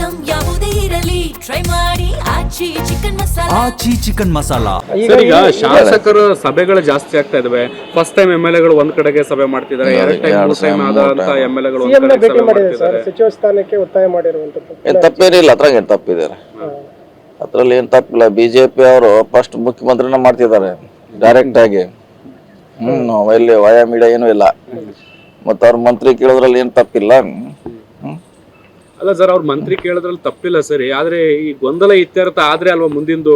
Item ಯಾವುದೇ ಇರಲಿ try ಮಾಡಿ ಆಚಿ ಚಿಕನ್ ಮಸಾಲಾ. ಸರ್, ಈಗ ಶಾಸಕರ ಸಭೆಗಳು ಜಾಸ್ತಿ ಆಗ್ತಾ ಇದಾವೆ. ಫಸ್ಟ್ ಟೈಮ್ ಎಂ.ಎಲ್.ಎಗಳು ಒಂದ್ ಕಡೆಗೆ ಸಭೆ ಮಾಡ್ತಿದ್ದಾರೆ, ಎರಡ್ ಟೈಮ್ ಮೂರ್ ಟೈಮ್ ಆದಂತ ಎಂ.ಎಲ್.ಎಗಳು ಒಂದ್ ಕಡೆಗೆ ಸಭೆ ಮಾಡ್ತಿದ್ದಾರೆ. ಸಚಿವ ಸ್ಥಾನಕ್ಕೆ ಒತ್ತಾಯ ಮಾಡಿರುವಂತದ್ದು ಏನ್ ತಪ್ಪೇನಿಲ್ಲ, ಅದ್ರಾಗ ಏನ್ ತಪ್ಪಿದ್ದಾರೆ, ಅದ್ರಲ್ಲಿ ಏನ್ ತಪ್ಪಿಲ್ಲ. ಬಿಜೆಪಿ ಅವರು ಫಸ್ಟ್ ಮುಖ್ಯಮಂತ್ರಿನ ಮಾಡ್ತಿದ್ದಾರೆ ಡೈರೆಕ್ಟ್ ಆಗಿ. ಇಲ್ಲಿ ವಯಾ ಮೀಡಿಯಾ ಏನೂ ಇಲ್ಲ. ಮತ್ತ ಅವ್ರ ಮಂತ್ರಿ ಕೇಳೋದ್ರಲ್ಲಿ ಏನ್ ತಪ್ಪಿಲ್ಲ. ಅಲ್ಲ ಸರ್, ಅವ್ರ ಮಂತ್ರಿ ಕೇಳೋದ್ರಲ್ಲಿ ತಪ್ಪಿಲ್ಲ ಸರಿ, ಆದ್ರೆ ಈ ಗೊಂದಲ ಇತ್ಯರ್ಥ ಆದ್ರೆ ಅಲ್ವಾ ಮುಂದಿಂದು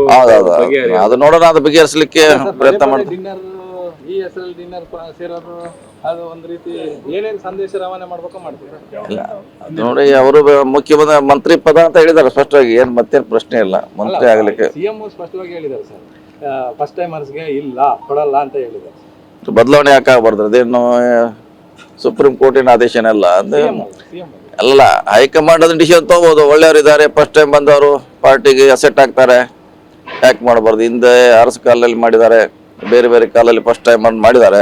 ಅದು ನೋಡೋಣ, ಅದು ಬಗೆಹರಿಸಲಿಕ್ಕೆ ಪ್ರಯತ್ನ ಮಾಡ್ತೀವಿ. ಈ ಹೆಸರಲ್ಲಿ ಡಿನ್ನರ್ ಸೇರೋದು ಅದು ಒಂದ್ ರೀತಿ ಏನೇನ್ ಸಂದೇಶ ರವಾನೆ ಮಾಡ್ಬೇಕು ಮಾಡ್ತೀವಿ. ಇಲ್ಲ, ಅದು ನೋಡಿ, ಅವರು ಮಂತ್ರಿ ಪದ ಅಂತ ಹೇಳಿದಾರೆ ಸ್ಪಷ್ಟವಾಗಿ. ಏನ್ ಮತ್ತೇನ್ ಪ್ರಶ್ನೆ ಇಲ್ಲ, ಮಂತ್ರಿ ಆಗ್ಲಿಕ್ಕೆ. ಸಿಎಂ ಸ್ಪಷ್ಟವಾಗಿ ಹೇಳಿದ್ದಾರೆ ಸರ್, ಫಸ್ಟ್ ಟೈಮರ್ಸ್ಗೆ ಇಲ್ಲ ಕೊಡಲ್ಲ ಅಂತ ಹೇಳಿದ್ದಾರೆ. ಬದಲಾವಣೆ ಯಾಕೆ ಆಗ್ಬಾರ್ದು? ಅದೇನು ಸುಪ್ರೀಂ ಕೋರ್ಟಿನ ಆದೇಶನೆಲ್ಲ ಅಲ್ಲ, ಹೈಕಮಾಂಡ್ ಅದನ್ನ ಡಿಸಿಷನ್ ತಗೋಬಹುದು. ಒಳ್ಳೆಯವರು ಫಸ್ಟ್ ಟೈಮ್ ಬಂದವರು ಪಾರ್ಟಿಗೆ ಅಸೆಟ್ ಆಗ್ತಾರೆ, ಯಾಕೆ ಮಾಡಬಾರ್ದು? ಹಿಂದೆ ಅರಸು ಕಾಲದಲ್ಲಿ ಮಾಡಿದ್ದಾರೆ, ಬೇರೆ ಬೇರೆ ಕಾಲಲ್ಲಿ ಫಸ್ಟ್ ಟೈಮ್ ಮಾಡಿದ್ದಾರೆ.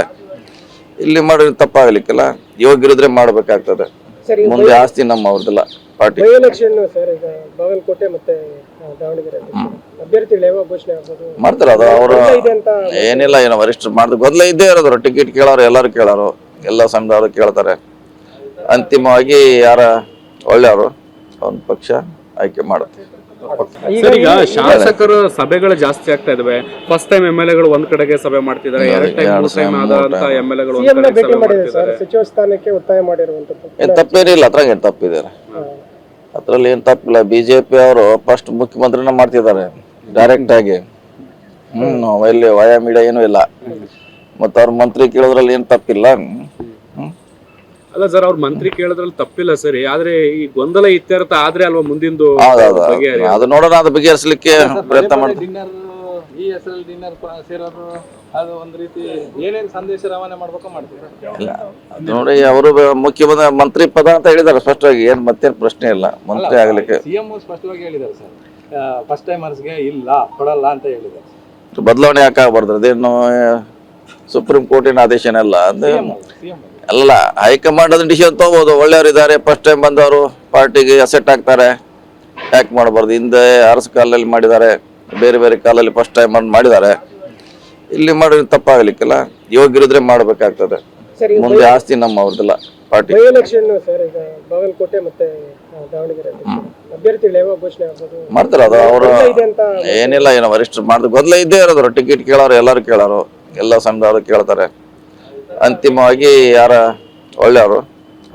ಇಲ್ಲಿ ಮಾಡಿದ್ರೆ ತಪ್ಪಾಗಲಿಕ್ಕಿಲ್ಲ, ಯೋಗ್ಯರಿದ್ರೆ ಮಾಡ್ಬೇಕಾಗ್ತದೆ. ಮುಂದೆ ಆಸ್ತಿ ನಮ್ಮ ಅವ್ರದ್ದೆಲ್ಲ ಪಾರ್ಟಿ. ಬಾಗಲಕೋಟೆ ಮತ್ತೆ ದಾವಣಗೆರೆ ಅಭ್ಯರ್ಥಿಗಳು ಯಾವಾಗ ಘೋಷಣೆ ಆಗ್ಬೋದು ಮಾಡ್ತಾರೆ. ಅದು ಅವರು ಏನಿಲ್ಲ, ಏನೋ ವರಿಷ್ಠರು ಮಾಡಿದ್ರು ಗೊಂದಲ ಇದ್ದೇ ಇರೋದು. ಟಿಕೆಟ್ ಕೇಳೋರು ಎಲ್ಲರೂ ಕೇಳೋರು, ಎಲ್ಲ ಸಮುದಾಯದವರು ಕೇಳ್ತಾರೆ. ಅಂತಿಮವಾಗಿ ಯಾರ ಒಳ್ಳೆಯವರು ಒಂದು ಪಕ್ಷ ಆಯ್ಕೆ ಮಾಡುತ್ತೆ. ಸರ್, ಈಗ ಶಾಸಕರ ಸಭೆಗಳು ಜಾಸ್ತಿ ಆಗ್ತಾ ಇದಾವೆ. ಫಸ್ಟ್ ಟೈಮ್ ಎಂ.ಎಲ್.ಎಗಳು ಒಂದ್ ಕಡೆಗೆ ಸಭೆ ಮಾಡ್ತಿದ್ದಾರೆ, ಎರಡ್ ಟೈಮ್ ಮೂರ್ ಟೈಮ್ ಆದಂತ ಎಂ.ಎಲ್.ಎಗಳು ಒಂದ್ ಕಡೆಗೆ ಸಭೆ ಮಾಡ್ತಿದ್ದಾರೆ. ಸಚಿವ ಸ್ಥಾನಕ್ಕೆ ಒತ್ತಾಯ ಮಾಡಿರುವಂತದ್ದು ಏನ್ ತಪ್ಪೇನಿಲ್ಲ, ಅದ್ರಾಗ ಏನ್ ತಪ್ಪಿದ್ದಾರೆ, ಅದ್ರಲ್ಲಿ ಏನ್ ತಪ್ಪಿಲ್ಲ. ಬಿಜೆಪಿ ಅವರು ಫಸ್ಟ್ ಮುಖ್ಯಮಂತ್ರಿನ ಮಾಡ್ತಿದ್ದಾರೆ ಡೈರೆಕ್ಟ್ ಆಗಿ. ಇಲ್ಲಿ ವಯಾ ಮೀಡಿಯಾ ಏನೂ ಇಲ್ಲ. ಮತ್ತ ಅವ್ರ ಮಂತ್ರಿ ಕೇಳೋದ್ರಲ್ಲಿ ಏನ್ ತಪ್ಪಿಲ್ಲ. ಅಲ್ಲ ಸರ್, ಅವ್ರ ಮಂತ್ರಿ ಕೇಳೋದ್ರಲ್ಲಿ ತಪ್ಪಿಲ್ಲ ಸರಿ, ಆದ್ರೆ ಈ ಗೊಂದಲ ಇತ್ಯರ್ಥ ಆದ್ರೆ ಅಲ್ವಾ ಮುಂದಿಂದು ಅದು ನೋಡೋಣ, ಅದು ಬಗೆಹರಿಸಲಿಕ್ಕೆ ಪ್ರಯತ್ನ ಮಾಡ್ತೀವಿ. ಡಿನ್ನರ್ ಈ ಹೆಸರಲ್ಲಿ ಡಿನ್ನರ್ ಸೇರೋದು ಅದು ಒಂದ್ ರೀತಿ ಏನೇನ್ ಸಂದೇಶ ರವಾನೆ ಮಾಡ್ಬೇಕು ಮಾಡ್ತೀವಿ. ಇಲ್ಲ, ಅದು ನೋಡಿ, ಅವರು ಮಂತ್ರಿ ಪದ ಅಂತ ಹೇಳಿದಾರೆ ಸ್ಪಷ್ಟವಾಗಿ. ಏನ್ ಮತ್ತೇನ್ ಪ್ರಶ್ನೆ ಇಲ್ಲ, ಮಂತ್ರಿ ಆಗ್ಲಿಕ್ಕೆ. ಸಿಎಂ ಸ್ಪಷ್ಟವಾಗಿ ಹೇಳಿದ್ದಾರೆ ಸರ್, ಫಸ್ಟ್ ಟೈಮರ್ಸ್ಗೆ ಇಲ್ಲ ಕೊಡಲ್ಲ ಅಂತ ಹೇಳಿದ್ದಾರೆ. ಬದಲಾವಣೆ ಯಾಕೆ ಆಗ್ಬಾರ್ದು? ಅದೇನು ಸುಪ್ರೀಂ ಕೋರ್ಟಿನ ಆದೇಶನೆಲ್ಲ ಅಲ್ಲ, ಹೈಕಮಾಂಡ್ ಅದನ್ನ ಡಿಸಿಷನ್ ತಗೋಬಹುದು. ಒಳ್ಳೆಯವರು ಫಸ್ಟ್ ಟೈಮ್ ಬಂದವರು ಪಾರ್ಟಿಗೆ ಅಸೆಟ್ ಆಗ್ತಾರೆ, ಯಾಕೆ ಮಾಡಬಾರ್ದು? ಹಿಂದೆ ಅರಸು ಕಾಲದಲ್ಲಿ ಮಾಡಿದ್ದಾರೆ, ಬೇರೆ ಬೇರೆ ಕಾಲಲ್ಲಿ ಫಸ್ಟ್ ಟೈಮ್ ಮಾಡಿದ್ದಾರೆ. ಇಲ್ಲಿ ಮಾಡಿದ್ರೆ ತಪ್ಪಾಗಲಿಕ್ಕಿಲ್ಲ, ಯೋಗ್ಯರಿದ್ರೆ ಮಾಡ್ಬೇಕಾಗ್ತದೆ. ಮುಂದೆ ಆಸ್ತಿ ನಮ್ಮ ಅವ್ರದ್ದೆಲ್ಲ ಪಾರ್ಟಿ. ಬಾಗಲಕೋಟೆ ಮತ್ತೆ ದಾವಣಗೆರೆ ಅಭ್ಯರ್ಥಿಗಳು ಯಾವಾಗ ಘೋಷಣೆ ಆಗ್ಬೋದು ಮಾಡ್ತಾರೆ. ಅದು ಅವರು ಏನಿಲ್ಲ, ಏನೋ ವರಿಷ್ಠರು ಮಾಡಿದ್ರು ಗೊಂದಲ ಇದ್ದೇ ಇರೋದು. ಟಿಕೆಟ್ ಕೇಳೋರು ಎಲ್ಲರೂ ಕೇಳೋರು, ಎಲ್ಲ ಸಮುದಾಯದವರು ಕೇಳ್ತಾರೆ. ಅಂತಿಮವಾಗಿ ಯಾರ ಒಳ್ಳೆಯವರು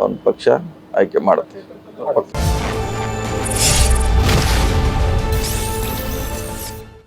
ಒಂದು ಪಕ್ಷ ಆಯ್ಕೆ ಮಾಡುತ್ತೆ.